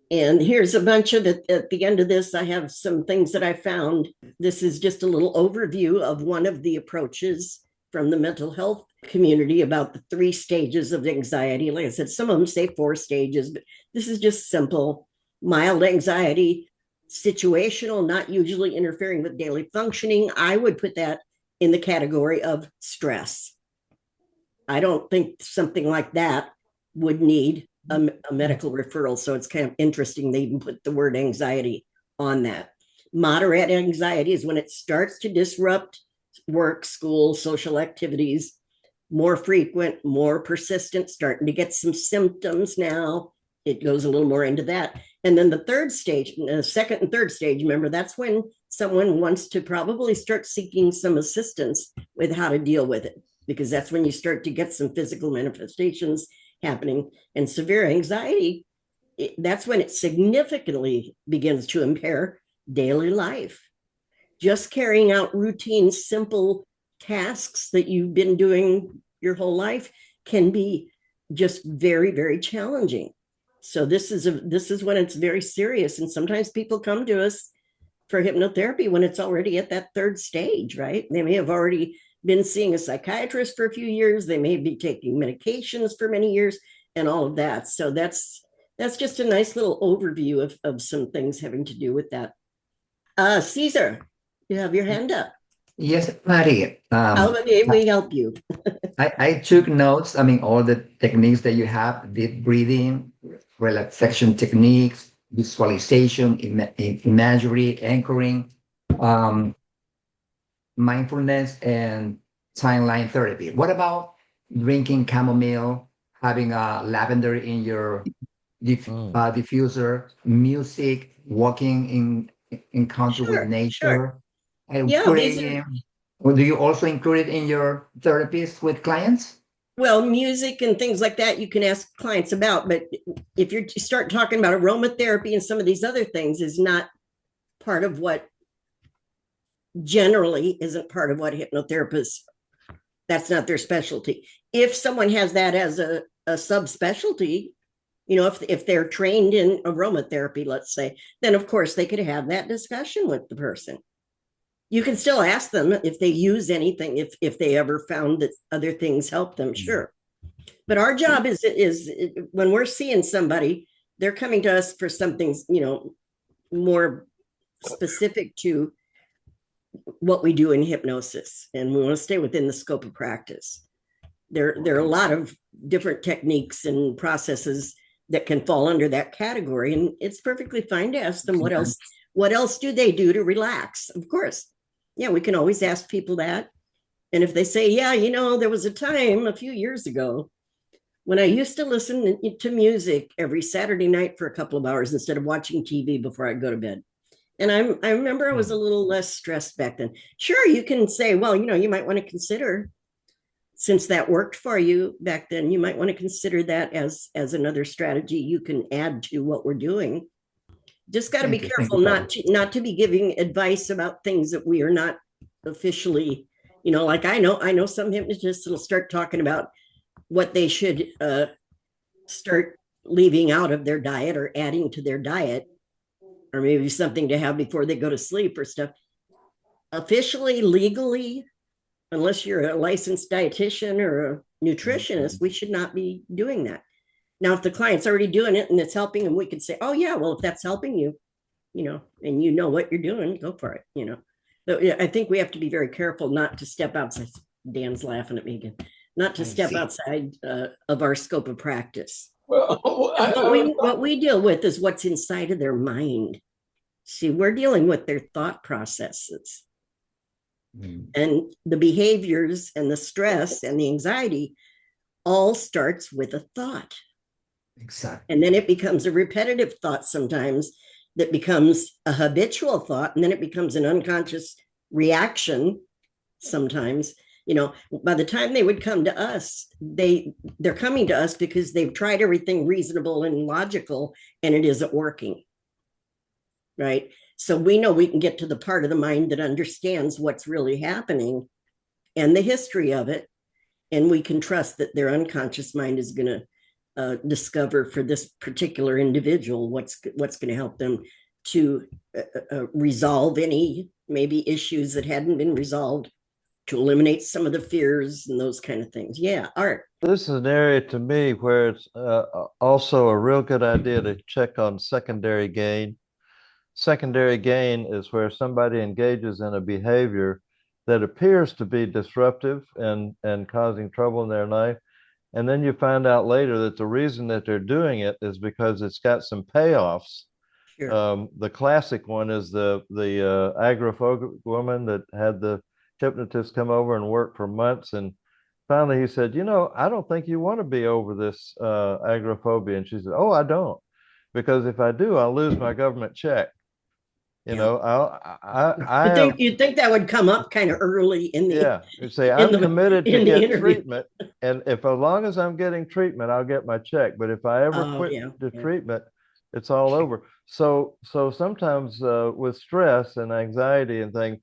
And here's a bunch of it. At the end of this, I have some things that I found. This is just a little overview of one of the approaches from the mental health community about the 3 stages of anxiety. Like I said, some of them say 4 stages, but this is just simple. Mild anxiety, situational, not usually interfering with daily functioning. I would put that in the category of stress. I don't think something like that would need a medical referral. So it's kind of interesting they even put the word anxiety on that. Moderate anxiety is when it starts to disrupt work, school, social activities, more frequent, more persistent, starting to get some symptoms now. It goes a little more into that. And then the 3rd stage, the 2nd and 3rd stage, remember, that's when someone wants to probably start seeking some assistance with how to deal with it, because that's when you start to get some physical manifestations happening. And severe anxiety, that's when it significantly begins to impair daily life. Just carrying out routine, simple tasks that you've been doing your whole life can be just very, very challenging. So this is when it's very serious. And sometimes people come to us for hypnotherapy when it's already at that 3rd stage, right? They may have already been seeing a psychiatrist for a few years. They may be taking medications for many years and all of that. So that's just a nice little overview of some things having to do with that. Caesar, you have your hand up. Yes, Patty. How may we help you? I took notes. I mean, all the techniques that you have, deep breathing, relaxation techniques, visualization, imagery, anchoring, mindfulness, and timeline therapy. What about drinking chamomile, having a lavender in your diffuser, music, walking in encounter with nature? And Yeah, praying. Do you also include it in your therapies with clients? Well, music and things like that you can ask clients about, but if you start talking about aromatherapy and some of these other things is not part of what generally isn't part of what hypnotherapists, that's not their specialty. If someone has that as a subspecialty, if they're trained in aromatherapy, let's say, then of course they could have that discussion with the person. You can still ask them if they use anything, if they ever found that other things help them, sure. But our job is when we're seeing somebody, they're coming to us for something, more specific to what we do in hypnosis. And we want to stay within the scope of practice. There are a lot of different techniques and processes that can fall under that category. And it's perfectly fine to ask them what else do they do to relax? Of course. Yeah, we can always ask people that. And if they say, yeah, there was a time a few years ago when I used to listen to music every Saturday night for a couple of hours instead of watching TV before I go to bed. And I remember I was a little less stressed back then. Sure, you can say, well, you might want to consider, since that worked for you back then, you might want to consider that as another strategy you can add to what we're doing. Just got to be careful not to be giving advice about things that we are not officially, like I know some hypnotists will start talking about what they should start leaving out of their diet or adding to their diet, or maybe something to have before they go to sleep or stuff. Officially, legally, unless you're a licensed dietitian or a nutritionist, we should not be doing that. Now, if the client's already doing it and it's helping them, we can say, oh, yeah, well, if that's helping you, and you know what you're doing, go for it, But I think we have to be very careful not to step outside. Dan's laughing at me again. Not to step outside of our scope of practice. Well, what we deal with is what's inside of their mind. See, we're dealing with their thought processes. And the behaviors and the stress and the anxiety all starts with a thought. Exactly. And then it becomes a repetitive thought sometimes that becomes a habitual thought, and then it becomes an unconscious reaction sometimes. You know, by the time they would come to us, they're coming to us because they've tried everything reasonable and logical, and it isn't working. Right. So we know we can get to the part of the mind that understands what's really happening and the history of it. And we can trust that their unconscious mind is going to discover for this particular individual what's going to help them to resolve any maybe issues that hadn't been resolved, to eliminate some of the fears and those kind of things. Yeah, Art. This is an area to me where it's also a real good idea to check on secondary gain. Secondary gain is where somebody engages in a behavior that appears to be disruptive and causing trouble in their life. And then you find out later that the reason that they're doing it is because it's got some payoffs. Sure. The classic one is the agoraphobic woman that had the hypnotist come over and work for months. And finally he said, you know, I don't think you want to be over this agoraphobia. And she said, oh, I don't. Because if I do, I'll lose my government check. You know, you'd think that would come up kind of early in the. Yeah, you say I'm committed to get treatment, and if as long as I'm getting treatment, I'll get my check. But if I ever quit the treatment, it's all over. So sometimes with stress and anxiety and things,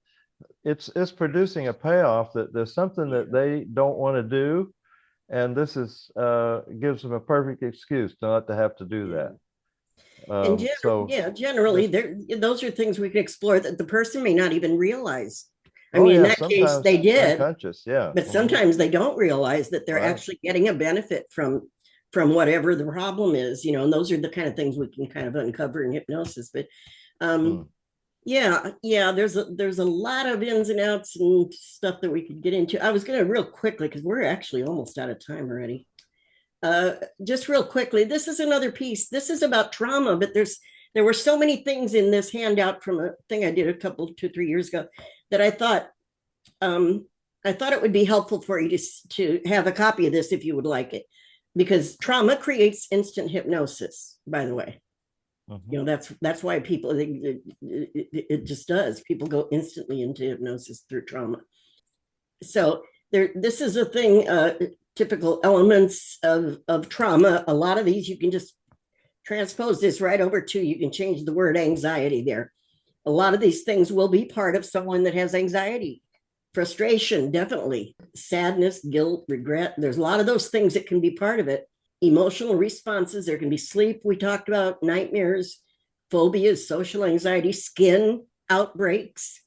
it's producing a payoff that there's something that they don't want to do, and this is gives them a perfect excuse not to have to do that. And generally, those are things we can explore that the person may not even realize. I mean, in that case, they did, but sometimes they don't realize that they're actually getting a benefit from whatever the problem is, you know, and those are the kind of things we can kind of uncover in hypnosis. But there's a lot of ins and outs and stuff that we could get into. I was going to real quickly, because we're actually almost out of time already. Just real quickly, this is another piece. This is about trauma, but there were so many things in this handout from a thing I did 2-3 years ago that I thought it would be helpful for you to have a copy of this if you would like it, because trauma creates instant hypnosis, by the way. You know, that's why people, it just does. People go instantly into hypnosis through trauma. So this is a thing, typical elements of trauma. A lot of these you can just transpose this right over to, you can change the word anxiety there. A lot of these things will be part of someone that has anxiety, frustration, definitely, sadness, guilt, regret. There's a lot of those things that can be part of it. Emotional responses, there can be sleep, we talked about, nightmares, phobias, social anxiety, skin outbreaks,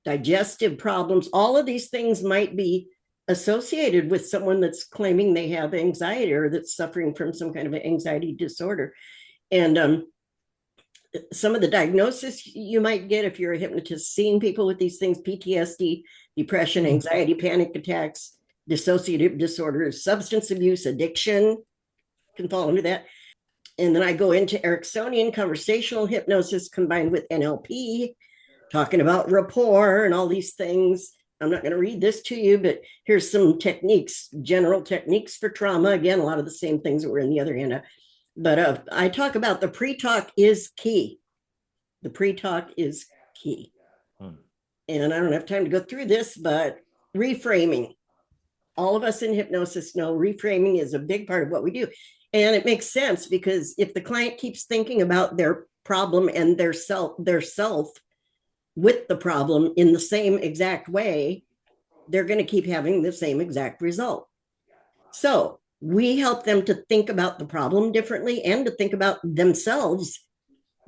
digestive problems. All of these things might be associated with someone that's claiming they have anxiety or that's suffering from some kind of an anxiety disorder. And some of the diagnosis you might get if you're a hypnotist seeing people with these things: PTSD, depression, anxiety, panic attacks, dissociative disorders, substance abuse, addiction can fall into that. And then I go into Ericksonian conversational hypnosis combined with NLP, talking about rapport and all these things. I'm not going to read this to you, but here's some techniques, general techniques for trauma. Again, a lot of the same things that were in the other hand. But I talk about the pre-talk is key. The pre-talk is key. And I don't have time to go through this, but reframing. All of us in hypnosis know reframing is a big part of what we do. And it makes sense, because if the client keeps thinking about their problem and their self with the problem in the same exact way, they're going to keep having the same exact result. So we help them to think about the problem differently and to think about themselves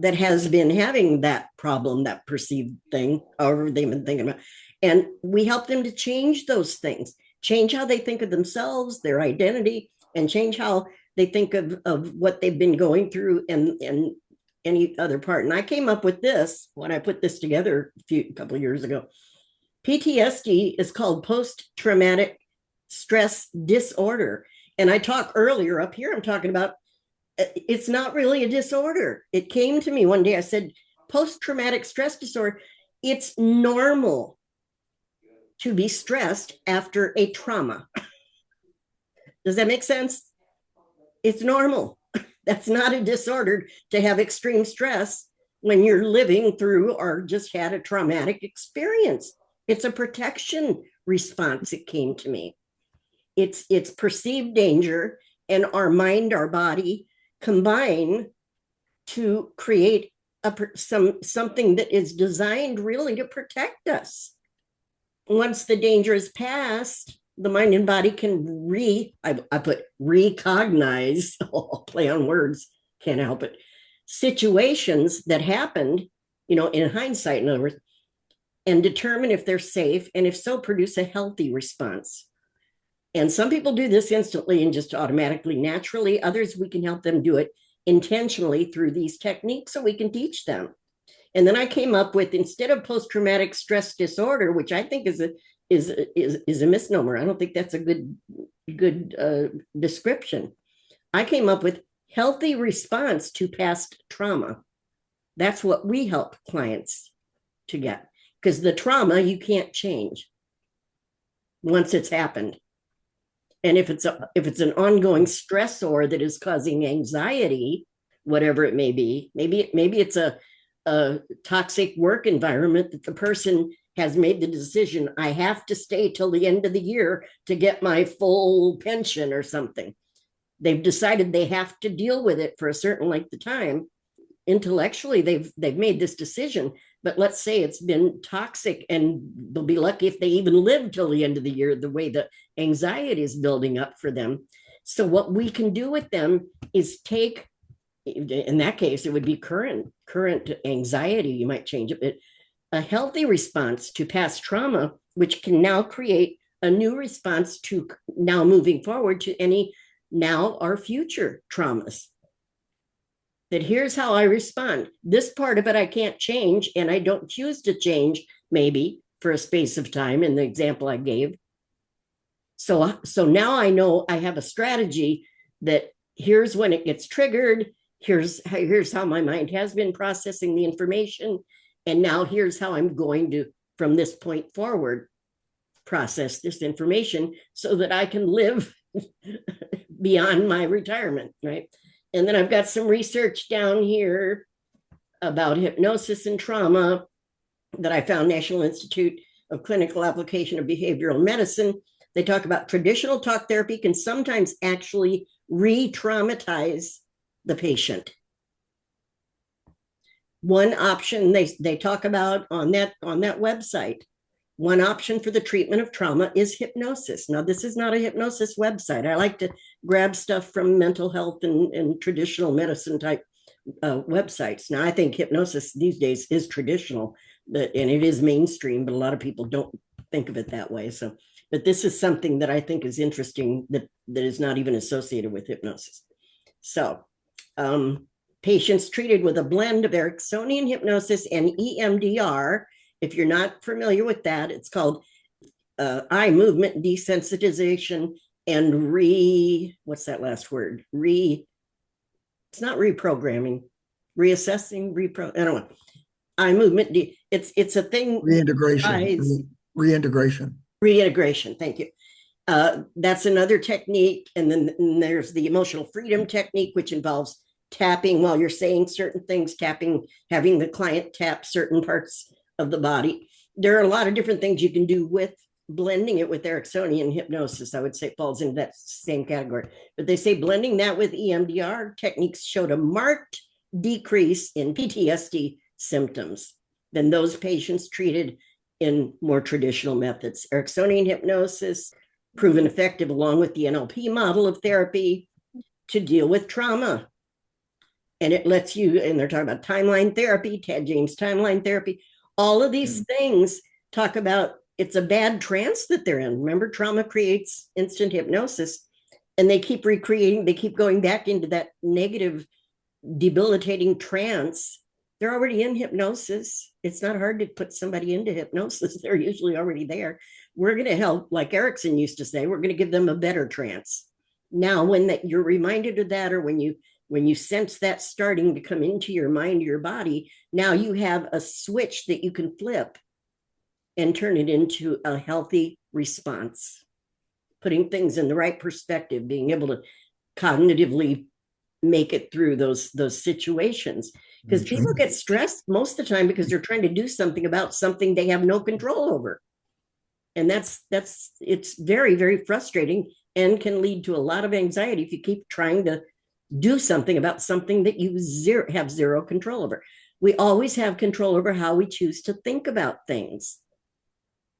that has been having that problem, that perceived thing, however they've been thinking about. And we help them to change those things, change how they think of themselves, their identity, and change how they think of what they've been going through and any other part. And I came up with this when I put this together a couple of years ago. PTSD is called post-traumatic stress disorder. And I talked earlier up here, I'm talking about, it's not really a disorder. It came to me one day, I said, post-traumatic stress disorder, it's normal to be stressed after a trauma. Does that make sense? It's normal. That's not a disorder to have extreme stress when you're living through or just had a traumatic experience. It's a protection response, it came to me. It's perceived danger, and our mind, our body combine to create something that is designed really to protect us. Once the danger is past, the mind and body can I put recognize, play on words, can't help it, situations that happened, in hindsight, in other words, and determine if they're safe, and if so, produce a healthy response. And some people do this instantly and just automatically, naturally. Others, we can help them do it intentionally through these techniques, so we can teach them. And then I came up with, instead of post-traumatic stress disorder, which I think is a misnomer. I don't think that's a good description. I came up with healthy response to past trauma. That's what we help clients to get, because the trauma you can't change once it's happened. And if it's an ongoing stressor that is causing anxiety, whatever it may be, maybe it's a toxic work environment that the person has made the decision, I have to stay till the end of the year to get my full pension or something. They've decided they have to deal with it for a certain length of time. Intellectually, they've made this decision, but let's say it's been toxic, and they'll be lucky if they even live till the end of the year, the way the anxiety is building up for them. So what we can do with them is take, in that case, it would be current anxiety, you might change it, but a healthy response to past trauma, which can now create a new response to now moving forward to any now or future traumas. That here's how I respond. This part of it I can't change, and I don't choose to change, maybe for a space of time in the example I gave. So now I know I have a strategy that here's when it gets triggered. Here's how my mind has been processing the information. And now here's how I'm going to, from this point forward, process this information so that I can live beyond my retirement, right? And then I've got some research down here about hypnosis and trauma that I found, National Institute of Clinical Application of Behavioral Medicine. They talk about traditional talk therapy can sometimes actually re-traumatize the patient. One option they talk about on that website, one option for the treatment of trauma is hypnosis. Now, this is not a hypnosis website. I like to grab stuff from mental health and traditional medicine type websites. Now, I think hypnosis these days is traditional, and it is mainstream, but a lot of people don't think of it that way. So, but this is something that I think is interesting that is not even associated with hypnosis. So, patients treated with a blend of Ericksonian hypnosis and EMDR. If you're not familiar with that, it's called eye movement desensitization and what's that last word? It's not reprogramming, reassessing, I don't know. Eye movement, it's a thing. Reintegration, thank you. That's another technique. And then there's the emotional freedom technique, which involves tapping while you're saying certain things, having the client tap certain parts of the body. There are a lot of different things you can do with blending it with Ericksonian hypnosis. I would say falls into that same category. But they say blending that with EMDR techniques showed a marked decrease in PTSD symptoms than those patients treated in more traditional methods. Ericksonian hypnosis proven effective along with the NLP model of therapy to deal with trauma. And it lets you, and they're talking about timeline therapy, Ted James timeline therapy. All of these things talk about it's a bad trance that they're in. Remember, trauma creates instant hypnosis, and they keep recreating, they keep going back into that negative, debilitating trance. They're already in hypnosis. It's not hard to put somebody into hypnosis. They're usually already there. We're going to help, like Erickson used to say, we're going to give them a better trance. Now, when you're reminded of that, or when you sense that starting to come into your mind, your body, now you have a switch that you can flip and turn it into a healthy response, putting things in the right perspective, being able to cognitively make it through those situations. Because people get stressed most of the time because they're trying to do something about something they have no control over. And it's very, very frustrating and can lead to a lot of anxiety if you keep trying to do something about something that you have zero control over. We always have control over how we choose to think about things.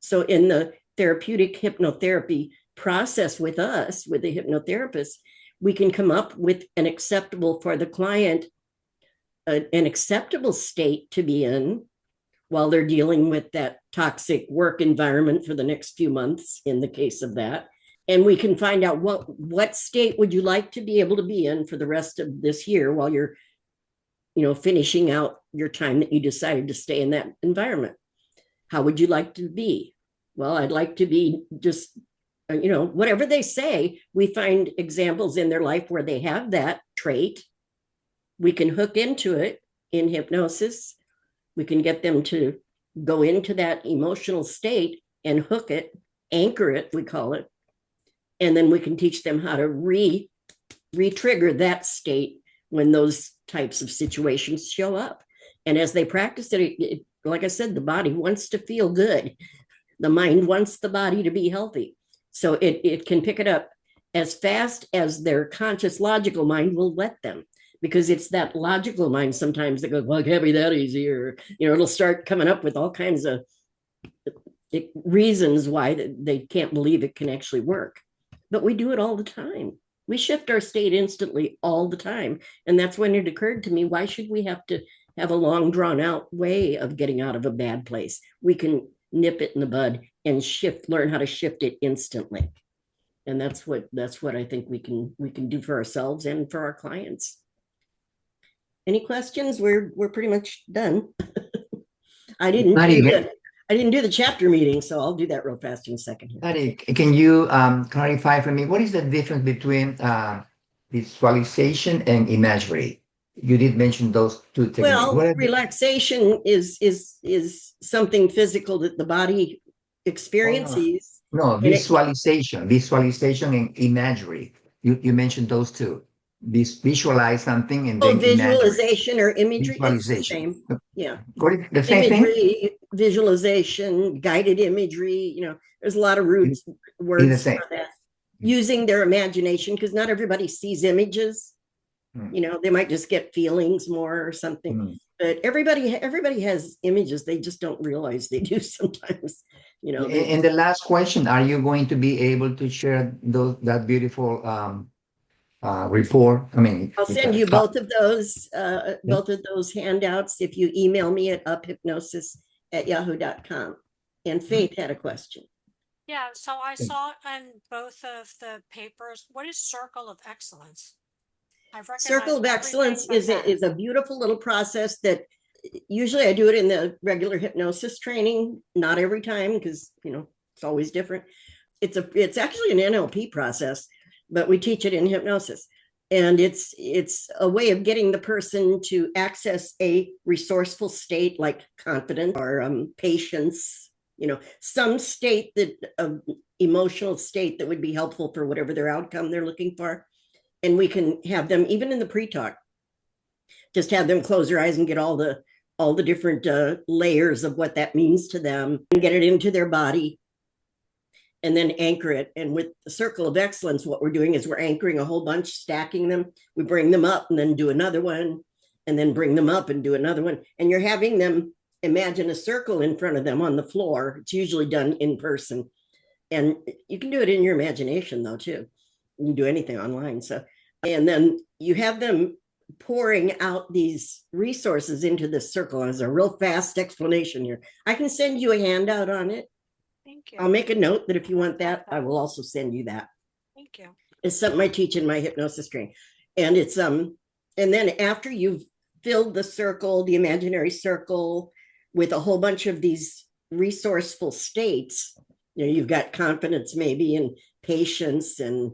So in the therapeutic hypnotherapy process with us, with the hypnotherapist, we can come up with an acceptable for the client, an acceptable state to be in while they're dealing with that toxic work environment for the next few months, in the case of that. And we can find out what state would you like to be able to be in for the rest of this year while you're, finishing out your time that you decided to stay in that environment. How would you like to be? Well, I'd like to be just, whatever they say. We find examples in their life where they have that trait. We can hook into it in hypnosis. We can get them to go into that emotional state and hook it, anchor it, we call it. And then we can teach them how to re-trigger that state when those types of situations show up. And as they practice it, like I said, the body wants to feel good. The mind wants the body to be healthy. So it can pick it up as fast as their conscious logical mind will let them, because it's that logical mind sometimes that goes, well, it can't be that easy, or it'll start coming up with all kinds of reasons why they can't believe it can actually work. But we do it all the time. We shift our state instantly all the time. And that's when it occurred to me, why should we have to have a long drawn out way of getting out of a bad place? We can nip it in the bud and learn how to shift it instantly. And that's what I think we can do for ourselves and for our clients. Any questions? We're pretty much done. I didn't do the chapter meeting, so I'll do that real fast in a second here. Patty, can you clarify for me, what is the difference between visualization and imagery? You did mention those two techniques. Well, relaxation is something physical that the body experiences. No, visualization and imagery. You mentioned those two. Visualize something and then visualization or imagery. Visualization. It's the same. Yeah. The same imagery, thing? Visualization, guided imagery, there's a lot of words for that. Using their imagination, because not everybody sees images. They might just get feelings more or something. But everybody has images. They just don't realize they do sometimes. And the last question, are you going to be able to share that beautiful report? I'll send you both of those handouts if you email me at uphypnosis@yahoo.com. And Faith had a question. Yeah, so I saw in both of the papers, what is Circle of Excellence? Circle of Excellence is a beautiful little process that usually I do it in the regular hypnosis training, not every time, because it's always different. It's actually an NLP process, but we teach it in hypnosis. And it's a way of getting the person to access a resourceful state like confidence or patience, some state emotional state that would be helpful for whatever their outcome they're looking for. And we can have them, even in the pre-talk, just have them close their eyes and get all the different layers of what that means to them and get it into their body and then anchor it. And with the Circle of Excellence, what we're doing is we're anchoring a whole bunch, stacking them. We bring them up and then do another one, and then bring them up and do another one. And you're having them imagine a circle in front of them on the floor. It's usually done in person. And you can do it in your imagination, though, too. You can do anything online. And then you have them pouring out these resources into this circle. As a real fast explanation here. I can send you a handout on it. Thank you. I'll make a note that if you want that, I will also send you that. Thank you. It's something I teach in my hypnosis training. And it's and then after you've filled the circle, the imaginary circle, with a whole bunch of these resourceful states, you've got confidence maybe and patience and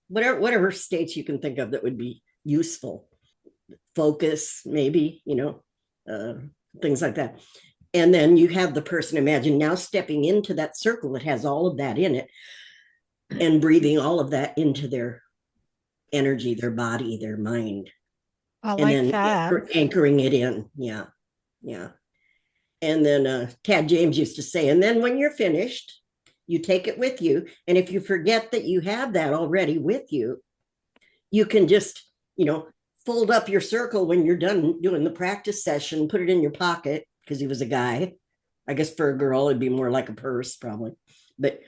whatever states you can think of that would be useful. Focus, maybe, things like that. And then you have the person imagine now stepping into that circle that has all of that in it and breathing all of that into their energy, their body, their mind. I like that. Anchoring it in. Yeah. Yeah. And then Tad James used to say, and then when you're finished, You take it with you. And if you forget that you have that already with you, you can just, fold up your circle when you're done doing the practice session, put it in your pocket, because he was a guy. I guess for a girl, it'd be more like a purse probably. But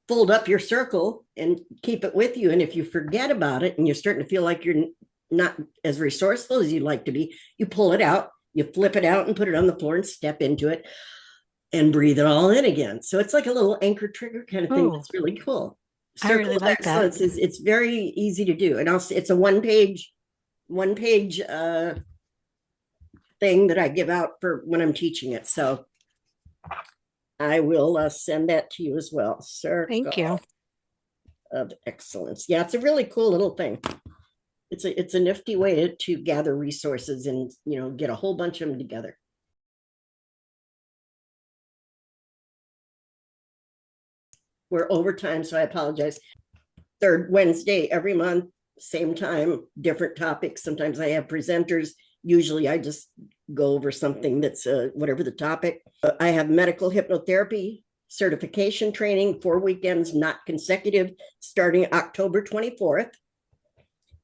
fold up your circle and keep it with you. And if you forget about it and you're starting to feel like you're not as resourceful as you'd like to be, you pull it out, you flip it out and put it on the floor and step into it and breathe it all in again. So it's like a little anchor trigger kind of thing. Ooh, That's really cool. I really like that. It's very easy to do. And also it's a one page thing that I give out for when I'm teaching it. So I will send that to you as well. Circle Thank you. of excellence. Yeah, it's a really cool little thing. It's a nifty way to gather resources and get a whole bunch of them together. We're over time, so I apologize. Third Wednesday every month, same time, different topics. Sometimes I have presenters. Usually I just go over something that's whatever the topic. I have medical hypnotherapy certification training, 4 weekends, not consecutive, starting October 24th.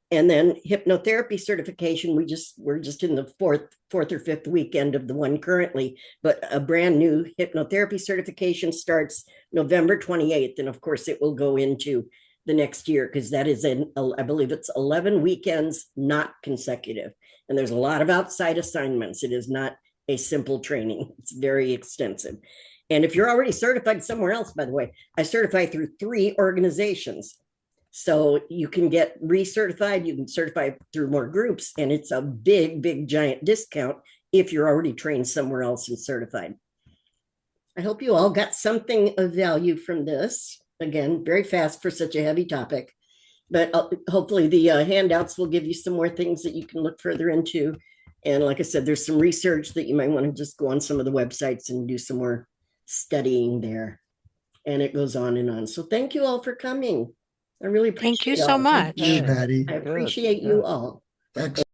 And then hypnotherapy certification, we're just in the fourth or fifth weekend of the one currently, but a brand new hypnotherapy certification starts November 28th. And of course it will go into the next year, because that is I believe it's 11 weekends, not consecutive. And there's a lot of outside assignments. It is not a simple training. It's very extensive. And if you're already certified somewhere else, by the way, I certify through 3 organizations. So you can get recertified, you can certify through more groups, and it's a big, giant discount if you're already trained somewhere else and certified. I hope you all got something of value from this. Again, very fast for such a heavy topic, but hopefully the handouts will give you some more things that you can look further into. And like I said, there's some research that you might want to just go on some of the websites and do some more studying there. And it goes on and on. So thank you all for coming. I really appreciate it. Thank you so much. Thank you, Patty. I appreciate you all. Excellent.